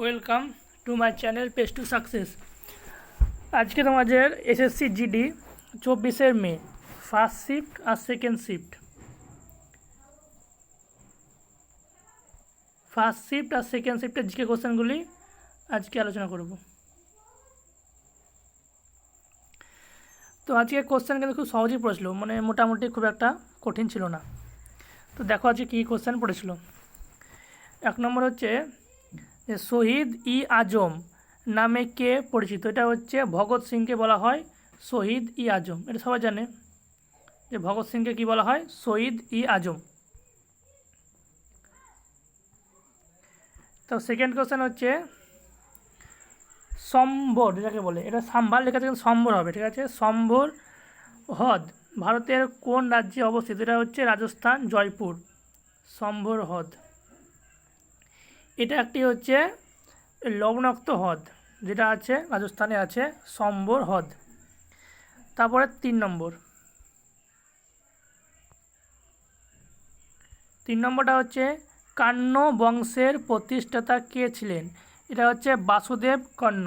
Welcome to my channel page to success. আজকে তোমাদের SSC GD 24 মে first shift আর second shift আর second শিফটের GK কোশ্চেনগুলি আজকে আলোচনা করব। তো আজকে কোশ্চেন কিন্তু খুব সহজেই পড়েছিল, মানে মোটামুটি খুব একটা কঠিন ছিল না। তো দেখো আজকে কী কোশ্চেন পড়েছিল। এক নম্বর হচ্ছে যে শহীদ ই আজম নামে কে পরিচিত। এটা হচ্ছে ভগৎ সিংকে বলা হয় শহীদ ই আজম। এটা সবাই জানে যে ভগৎ সিংকে কী বলা হয়, শহীদ ই আজম। তো সেকেন্ড কোশ্চেন হচ্ছে সম্বর, যেটাকে বলে, এটা সাম্ভার লেখা থেকে সম্বর হবে, ঠিক আছে। সম্বর হ্রদ ভারতের কোন রাজ্যে অবস্থিত? এটা হচ্ছে রাজস্থান, জয়পুর। সম্বর হ্রদ এটা একটি হচ্ছে লবণাক্ত হ্রদ, যেটা আছে রাজস্থানে আছে সম্বর হ্রদ। তারপরে তিন নম্বরটা হচ্ছে কান্ন বংশের প্রতিষ্ঠাতা কে ছিলেন? এটা হচ্ছে বাসুদেব কন্ন।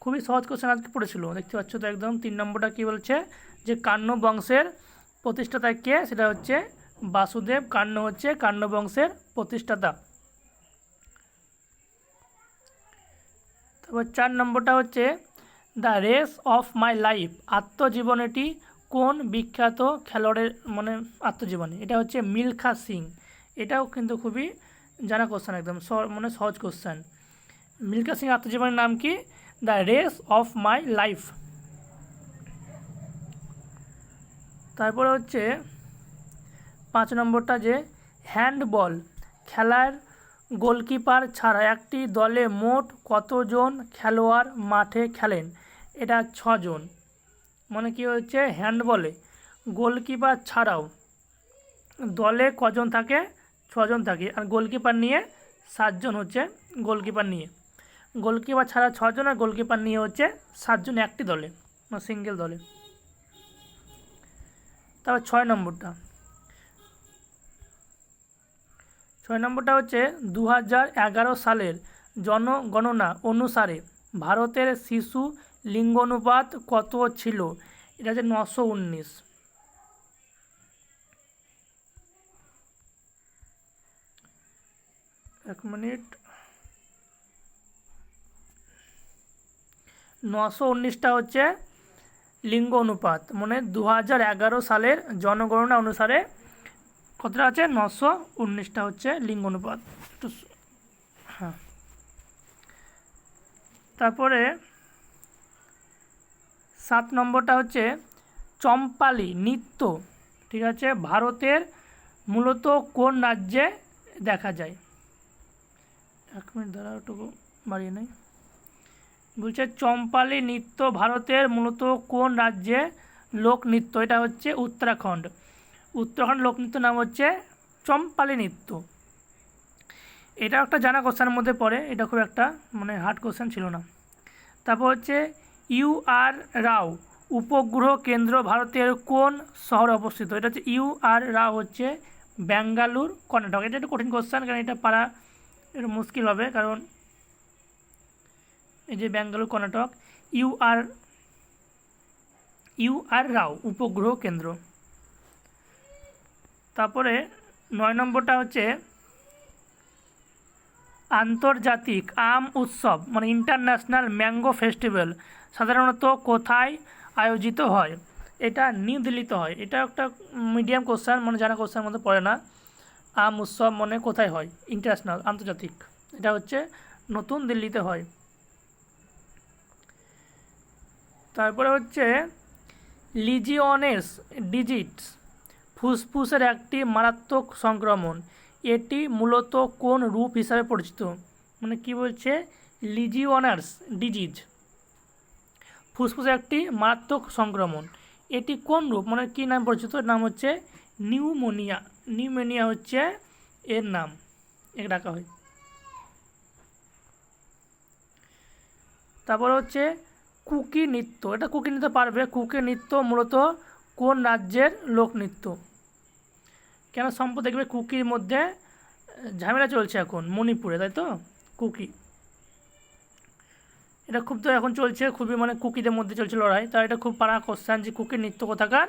খুবই সহজ কোশ্চেন আজকে পড়েছিল, দেখতে পাচ্ছ তো একদম। তিন নম্বরটা কী বলছে যে কান্ন বংশের প্রতিষ্ঠাতা কে? সেটা হচ্ছে বাসুদেব কান্ন, হচ্ছে কান্ন বংশের প্রতিষ্ঠাতা। তারপর চার নম্বরটা হচ্ছে the race of my life আত্মজীবনীটি কোন বিখ্যাত খেলোয়াড়ের মানে আত্মজীবনী? এটা হচ্ছে মিলখা সিং। এটাও কিন্তু খুবই জানা কোশ্চেন, একদম মানে সহজ কোশ্চেন। মিলখা সিং আত্মজীবনীর নাম কি? The race of my life. তারপরে হচ্ছে পাঁচ নম্বরটা যে হ্যান্ডবল খেলার গোলকিপার ছাড়া একটি দলে মোট কতজন খেলোয়াড় মাঠে খেলেন? এটা 6 জন। মানে কি হচ্ছে হ্যান্ডবলে গোলকিপার ছাড়াও দলে কজন থাকে? 6 জন থাকে। আর গোলকিপার নিয়ে 7 জন হচ্ছে গোলকিপার নিয়ে। গোলকিপার ছাড়া 6 জন আর গোলকিপার নিয়ে হচ্ছে 7 জন একটি দলে, মানে সিঙ্গেল দলে। তারপর 6 নম্বরটা হচ্ছে 2011 সালের জনগণনা অনুসারে ভারতের শিশু লিঙ্গানুপাত কত ছিল? এটা হচ্ছে 919। এক মিনিট, 919টা হচ্ছে লিঙ্গ অনুপাত, মানে 2011 সালের জনগণনা অনুসারে কতটা আছে? 919টা হচ্ছে লিঙ্গ অনুপাত। হ্যাঁ, তারপরে 7 নম্বরটা হচ্ছে চম্পালি নৃত্য, ঠিক আছে, ভারতের মূলত কোন রাজ্যে দেখা যায়? এক মিনিট দাঁড়াও, একটু বাড়িয়ে নেই। বলছে চম্পালি নৃত্য ভারতের মূলত কোন রাজ্যে লোকনৃত্য? এটা হচ্ছে উত্তরাখণ্ড। উত্তরাখণ্ড লোকনৃত্য নাম হচ্ছে চম্পালি নৃত্য। এটা একটা জানা কোশ্চেনের মধ্যে পড়ে, এটা খুব একটা মানে হার্ড কোশ্চেন ছিল না। তারপর হচ্ছে ইউ আর রাও উপগ্রহ কেন্দ্র ভারতের কোন শহরে অবস্থিত? এটা হচ্ছে ইউ আর রাও হচ্ছে বেঙ্গালুর, কর্ণাটক। এটা একটা কঠিন কোশ্চেন, কারণ এটা পারা একটু মুশকিল হবে, কারণ এই যে বেঙ্গালুর, কর্ণাটক, ইউ আর রাও উপগ্রহ কেন্দ্র। তারপরে 9 নম্বরটা হচ্ছে আন্তর্জাতিক আম উৎসব, মানে ইন্টারন্যাশনাল ম্যাঙ্গো ফেস্টিভ্যাল সাধারণত কোথায় আয়োজিত হয়? এটা নিউ দিল্লিতে হয়। এটা একটা মিডিয়াম কোশ্চেন, মানে জানা কোশ্চেনের মধ্যে পড়ে না। আম উৎসব মানে কোথায় হয়? ইন্টারন্যাশনাল, আন্তর্জাতিক। এটা হচ্ছে নতুন দিল্লিতে হয়। তারপরে হচ্ছে লিজিওনেস ডিজিটস ফুসফুসের একটি মারাত্মক সংক্রমণ। এটি মূলত কোন রূপ হিসাবে পরিচিত? মানে কি বলছে, লিজিওনার্স ডিজিজ ফুসফুসের একটি মারাত্মক সংক্রমণ, এটি কোন রূপ, মানে কী নাম পরিচিত? এর নাম হচ্ছে নিউমোনিয়া। নিউমোনিয়া হচ্ছে এর নাম, এর ডাকা হয়। তারপর হচ্ছে কুকি নৃত্য। এটা কুকি নৃত্য পারবে। কুকি নৃত্য মূলত কোন রাজ্যের লোকনৃত্য? কেন সম্পদ দেখবে কুকির মধ্যে ঝামেলা চলছে এখন মণিপুরে, তাই তো? কুকি এটা খুব তো এখন চলছে, খুবই মানে কুকিদের মধ্যে চলছে লড়াই, তাই এটা খুব পারা কোশ্চেন যে কুকির নৃত্য কোথাকার।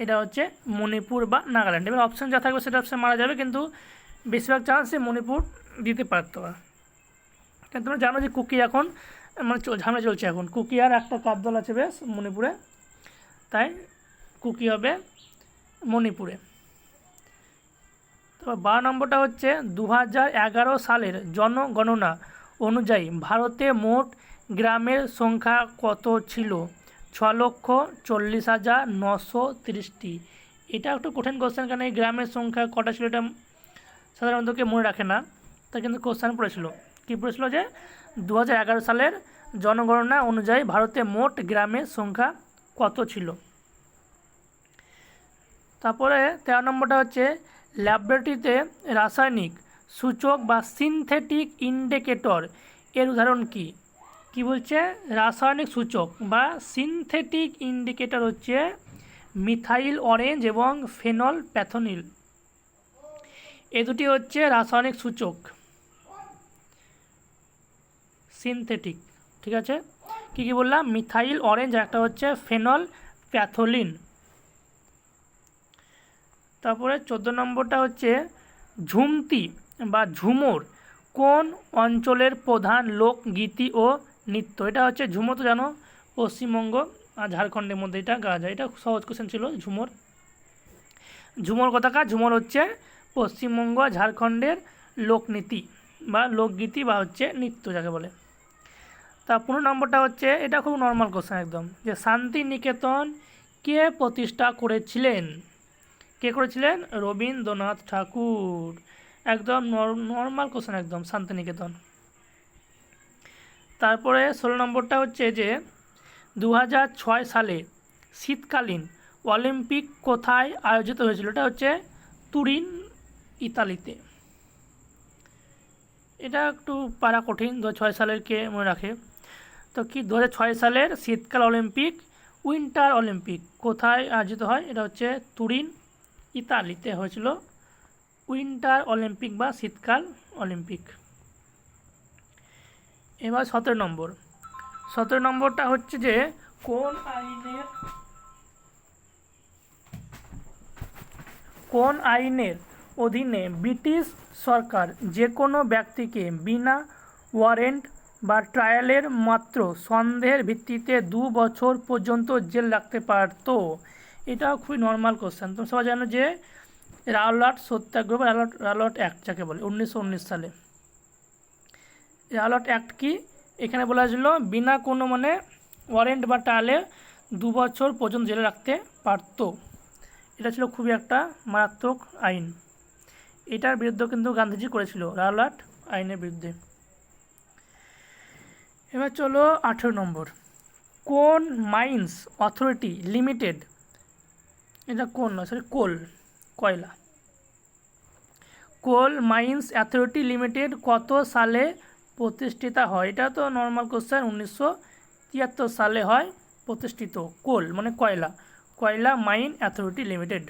এটা হচ্ছে মণিপুর বা নাগাল্যান্ড। এবার অপশান যা থাকবে সেটা অপশান মারা যাবে, কিন্তু বেশিরভাগ চান্সে মণিপুর দিতে পারতো না। কিন্তু তোমরা জানো যে কুকি এখন মানে ঝামেলা চলছে এখন, কুকি আর একটা কার দল আছে বেশ মণিপুরে, তাই কুকি হবে মণিপুরে। তারপর 12 নম্বরটা হচ্ছে 2011 সালের জনগণনা অনুযায়ী ভারতে মোট গ্রামের সংখ্যা কত ছিল? 6,40,930টি। এটা একটু কঠিন কোশ্চেন, কারণ এই গ্রামের সংখ্যা কটা ছিল এটা সাধারণত কেউ মনে রাখে না। তা কিন্তু কোশ্চেন পড়েছিল, কী পড়েছিল যে 2011 সালের জনগণনা অনুযায়ী ভারতে মোট গ্রামের সংখ্যা কত ছিল। তারপরে 13 নম্বরটা হচ্ছে ল্যাবরেটরিতে রাসায়নিক সূচক বা সিনথেটিক ইন্ডিকেটর এর উদাহরণ কী? কি বলছে? রাসায়নিক সূচক বা সিনথেটিক ইন্ডিকেটর হচ্ছে মিথাইল অরেঞ্জ এবং ফেনল প্যাথোনিল। এ দুটি হচ্ছে রাসায়নিক সূচক সিনথেটিক। ঠিক আছে, কী কী বললাম? মিথাইল অরেঞ্জ, একটা হচ্ছে ফেনল প্যাথোলিন। তারপরে 14 নম্বরটা হচ্ছে ঝুমতি বা ঝুমুর কোন অঞ্চলের প্রধান লোকগীতি ও নৃত্য? এটা হচ্ছে ঝুমুর তো জানো পশ্চিমবঙ্গ আর ঝাড়খণ্ডের মধ্যে এটা গাওয়া যায়। এটা সহজ কোশ্চেন ছিল। ঝুমুর, ঝুমুর কোথাকার? ঝুমুর হচ্ছে পশ্চিমবঙ্গ ঝাড়খণ্ডের লোকনীতি বা লোকগীতি বা হচ্ছে নৃত্য যাকে বলে। তা 15 নম্বরটা হচ্ছে, এটা খুব নর্মাল কোশ্চেন একদম, যে শান্তিনিকেতন কে প্রতিষ্ঠা করেছিলেন? কে করেছিলেন? রবীন্দ্রনাথ ঠাকুর। একদম নর্মাল কোশ্চেন একদম, শান্তিনিকেতন। তারপরে 16 নম্বরটা হচ্ছে যে 2006 সালে শীতকালীন অলিম্পিক কোথায় আয়োজিত হয়েছিল? এটা হচ্ছে তুরিন, ইতালিতে। এটা একটু পারা কঠিন, 2006 সালের কে মনে রাখে? তো কি 2006 সালের শীতকাল অলিম্পিক, উইন্টার অলিম্পিক কোথায় আয়োজিত হয়? এটা হচ্ছে তুরিন, ইতালিতে হয়েছিল উইন্টার অলিম্পিক বা শীতকাল অলিম্পিক। এবার 17 নম্বরটা হচ্ছে যে কোন আইনের অধীনে ব্রিটিশ সরকার যে কোনো ব্যক্তিকে বিনা ওয়ারেন্ট বা ট্রায়ালের মাত্র সন্দেহের ভিত্তিতে 2 বছর পর্যন্ত জেল রাখতে পারত? এটা খুবই নর্মাল কোশ্চেন। তোমরা সবাই জানো যে রাওলাট সত্যাগ্রহ বা রাওলাট অ্যাক্ট যাকে বলে 1919 সালে। রাওলাট অ্যাক্ট কি? এখানে বলা হয়েছিল বিনা কোনো মানে ওয়ারেন্ট বা ট্রায়ালে 2 বছর পর্যন্ত জেলে রাখতে পারত। এটা ছিল খুবই একটা মারাত্মক আইন। এটার বিরুদ্ধে কিন্তু গান্ধীজি করেছিল, রাওলাট আইনের বিরুদ্ধে। এবার চলো 18 নম্বর, কোন মাইন্স অথরিটি লিমিটেড, এটা কোন নয় সরি কয়লা, কোল মাইন্স অথরিটি লিমিটেড কত সালে প্রতিষ্ঠিত হয়? এটা তো নর্মাল কোশ্চেন, 1973 সালে হয় প্রতিষ্ঠিত। কোল মানে কয়লা মাইন অথরিটি লিমিটেড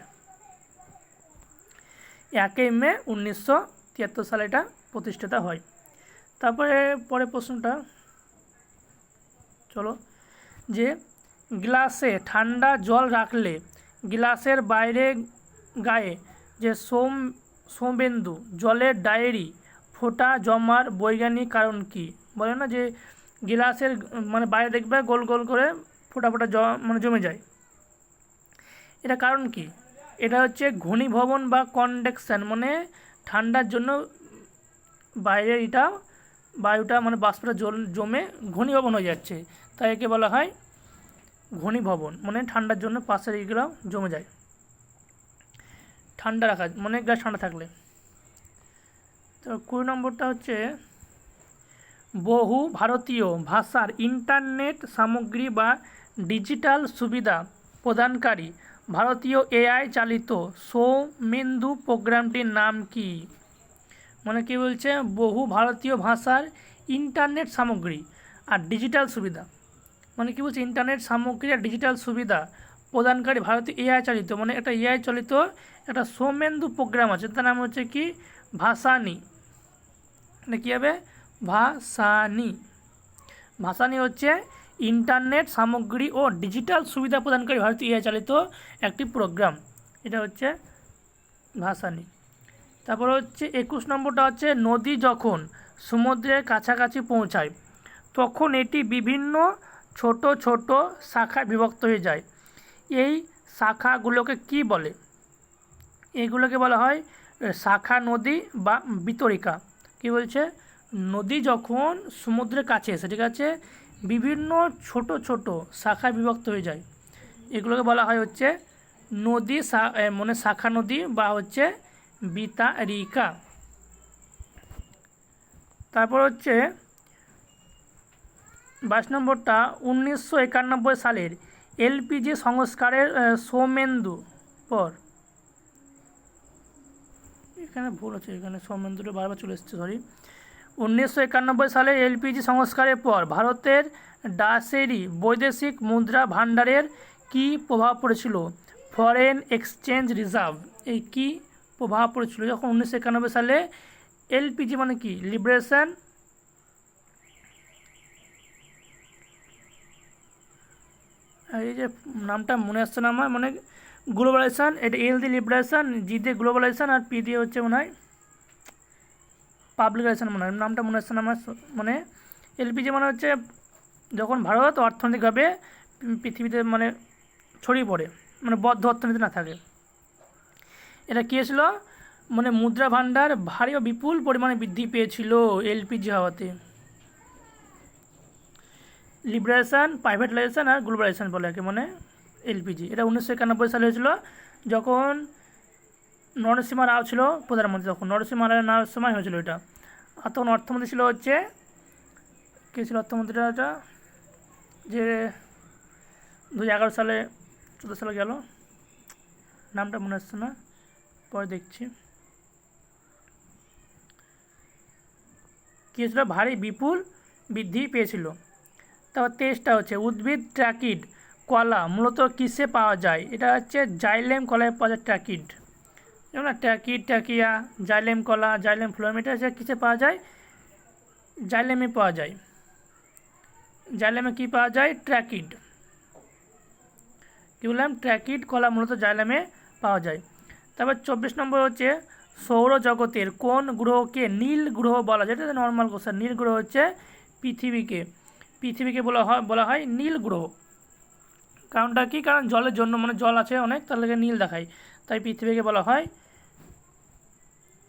1 মে 1973 সালে এটা প্রতিষ্ঠিত হয়। তারপরে পরের প্রশ্নটা চলো, যে গ্লাসে ঠান্ডা জল রাখলে গ্লাসের বাইরে গায়ে যে সোমেন্দু জলের ডায়েরি ফোঁটা জমার বৈজ্ঞানিক কারণ কি? বলে না যে গ্লাসের মানে বাইরে দেখবে গোল গোল করে ফোঁটা ফোঁটা মানে জমে যায়, এটা কারণ কি? এটা হচ্ছে ঘনীভবন বা কনডেকশন, মানে ঠান্ডার জন্য বাইরে এটা বায়ুটা মানে বাষ্পটা জমে ঘনীভবন হয়ে যাচ্ছে, তাই একে বলা হয় ঘনীভবন। মানে ঠান্ডার জন্য পাশের এইগুলো জমে যায়, ঠান্ডা রাখা মানে গ্লাস ঠান্ডা থাকলে। তো 20 নম্বরটা হচ্ছে বহু ভারতীয় ভাষার ইন্টারনেট সামগ্রী বা ডিজিটাল সুবিধা প্রদানকারী ভারতীয় এআই চালিত সৌমেন্দু প্রোগ্রামটির নাম কি? মানে কি বলছে? বহু ভারতীয় ভাষার ইন্টারনেট সামগ্রী আর ডিজিটাল সুবিধা, মানে কি বলছে? ইন্টারনেট সামগ্রী আর ডিজিটাল সুবিধা প্রদানকারী ভারতীয় এআই চালিত, মানে একটা এআই চালিত একটা সৌমেন্দু প্রোগ্রাম আছে, তার নাম হচ্ছে কি? ভাসানি। মানে কী হবে? ভাসানি ভাসানী হচ্ছে ইন্টারনেট সামগ্রী ও ডিজিটাল সুবিধা প্রদানকারী ভারতীয় এআই চালিত একটি প্রোগ্রাম, এটা হচ্ছে ভাসানী। তারপর হচ্ছে 21 নম্বরটা হচ্ছে নদী যখন সমুদ্রের কাছাকাছি পৌঁছায় তখন এটি বিভিন্ন ছোট ছোট শাখায় বিভক্ত হয়ে যায়, এই শাখাগুলোকে কি বলে? এইগুলোকে বলা হয় শাখা নদী বা বিতরিকা। কি বলছে? নদী যখন সমুদ্রের কাছে এসে, ঠিক আছে, বিভিন্ন ছোট ছোট শাখায় বিভক্ত হয়ে যায়, এগুলোকে বলা হয় হচ্ছে নদী, মানে শাখা নদী বা হচ্ছে বিতারিকা। তারপর হচ্ছে 22 নম্বরটা 1991 সালের এলপিজি সংস্কারের সৌমেন্দু পর, এখানে ভুল আছে, এখানে সৌমেন্দুটা বারবার চলে এসছে, সরি। 1991 সালে এলপিজি সংস্কারের পর ভারতের ডাসেরি বৈদেশিক মুদ্রা ভাণ্ডারের কী প্রভাব পড়েছিল? ফরেন এক্সচেঞ্জ রিজার্ভ, এই কী প্রভাব পড়েছিল যখন 1991 সালে এলপিজি মানে কি লিবারেশন, এই যে নামটা মনে আসছে না আমার, মানে গ্লোবালাইজেশন, এটা এল দিয়ে লিবারেশন, জি দিয়ে গ্লোবালাইজেশন, আর পি দিয়ে হচ্ছে মনে হয় পাবলিকেশন, মনে হয় নামটা মনে আসছে না আমার। মানে এলপিজি মানে হচ্ছে যখন ভারত অর্থনৈতিকভাবে পৃথিবীতে মানে ছড়িয়ে পড়ে, মানে বদ্ধ অর্থনীতি না থাকে, এটা কী হয়েছিল? মানে মুদ্রা ভাণ্ডার ভারী ও বিপুল পরিমাণে বৃদ্ধি পেয়েছিল এলপিজি হওয়াতে। লিবারেশন, প্রাইভেটাইজেশন আর গ্লোবালাইজেশন বলে একে, মানে এলপিজি। এটা 1991 সালে হয়েছিল যখন নরসিমা রাও ছিল প্রধানমন্ত্রী, তখন নরসিমা রাওয়ের সময় হয়েছিল এটা। আর তখন অর্থমন্ত্রী ছিল হচ্ছে, কে ছিল অর্থমন্ত্রীটা, যে 2011 সালে 14 সালে গেল, নামটা মনে আসছে না, পরে দেখছি। কী হয়েছিল? ভারী বিপুল বৃদ্ধি পেয়েছিল। তারপর 23টা হচ্ছে উদ্ভিদ ট্র্যাকিড কলা মূলত কিসে পাওয়া যায়? এটা হচ্ছে জাইলেম কলায় পাওয়া যায় ট্র্যাকিড, যেমন ট্র্যাকিড, ট্র্যাকিয়া, জাইলেম কলা, জাইলেম ফ্লোয়েম, এটা হচ্ছে কিসে পাওয়া যায়? জাইলেমে পাওয়া যায়। জাইলেমে কি পাওয়া যায়? ট্র্যাকিড। কী বললাম? ট্র্যাকিড কলা মূলত জাইলেমে পাওয়া যায়। তারপর 24 নম্বর হচ্ছে সৌরজগতের কোন গ্রহকে নীল গ্রহ বলা যায়? এটা নর্মাল কোশ্চেন। নীল গ্রহ হচ্ছে পৃথিবীকে বলা হয় নীল গ্রহ। কারণটা কি? কারণ জলের জন্য, মানে জল আছে অনেক, তার লাগে নীল দেখায়, তাই পৃথিবীকে বলা হয়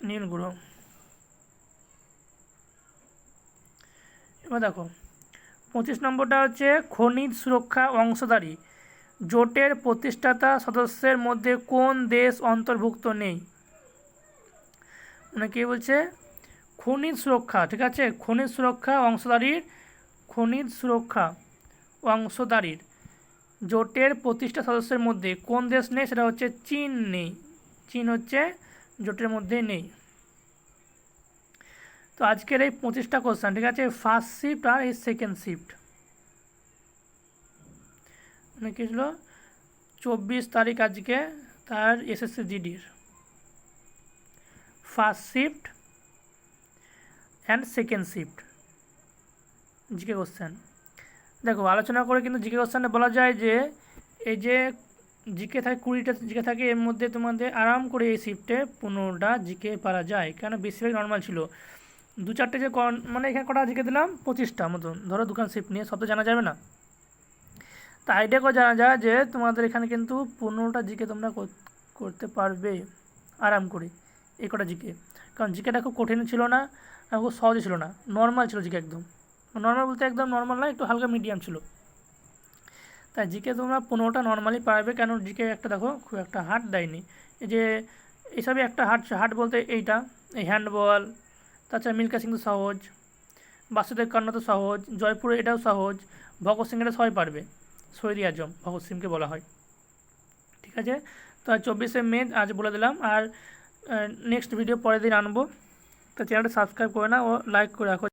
নীল গ্রহ। এবার দেখো 25 নম্বরটা হচ্ছে খনিজ সুরক্ষা অংশীদারি জোটের প্রতিষ্ঠাতা সদস্যের মধ্যে কোন দেশ অন্তর্ভুক্ত নেই? মানে কি বলছে? খনিজ সুরক্ষা, ঠিক আছে, খনিজ সুরক্ষা অংশীদারির জোটের প্রতিষ্ঠা সদস্যের মধ্যে কোন দেশ নেই? সেটা হচ্ছে চীন নেই। চীন হচ্ছে জোটের মধ্যে নেই। তো আজকের এই 25টা কোশ্চেন, ঠিক আছে, ফার্স্ট শিফট আর এই সেকেন্ড শিফট, মানে কি ছিল 24 তারিখ আজকে, তার এসএসসি জিডির first shift and second shift GK question. দেখো আলোচনা করে কিন্তু জিকে কোশ্চেনে বলা যায় যে এই যে জিকে থাকে 20টা জিকে থাকে, এর মধ্যে তোমাদের আরাম করে এই শিফটে 15টা জিকে পারা যায়, কেন বেশিরভাগ নর্মাল ছিল। 2-4টে যে মানে এখানে কটা জিকে দিলাম 25টা মতন, ধরো দুখান শিফট নিয়ে, সব তো জানা যাবে না। তা আইডিয়া করে জানা যায় যে তোমাদের এখানে কিন্তু 15টা জিকে তোমরা করতে পারবে আরাম করে, এই কটা জিকে। কারণ জিকেটা খুব কঠিন ছিল না আর খুব সহজই ছিল না, নর্মাল ছিল জিকে, একদম নর্মাল বলতে একদম নর্মাল না, একটু হালকা মিডিয়াম ছিল। তাই জিকে তোমরা 15টা নর্মালি পারবে, কেন জিকে একটা দেখো খুব একটা হার্ড দেয়নি। এই যে এইসবই একটা হার্ড বলতে এইটা, এই হ্যান্ডবল, তাছাড়া মিল্খা সিং তো সহজ, বাসুদেব কান্না তো সহজ, জয়পুরে এটাও সহজ, ভগৎ সিং এটা সবাই পারবে, শহীদ আজম ভগৎ সিংকে বলা হয়। ঠিক আছে, তো 24শে মে আজ বলে দিলাম, আর নেক্সট ভিডিও পরের দিন আনবো। তো চ্যানেলটা সাবস্ক্রাইব করে না ও লাইক করে রাখো।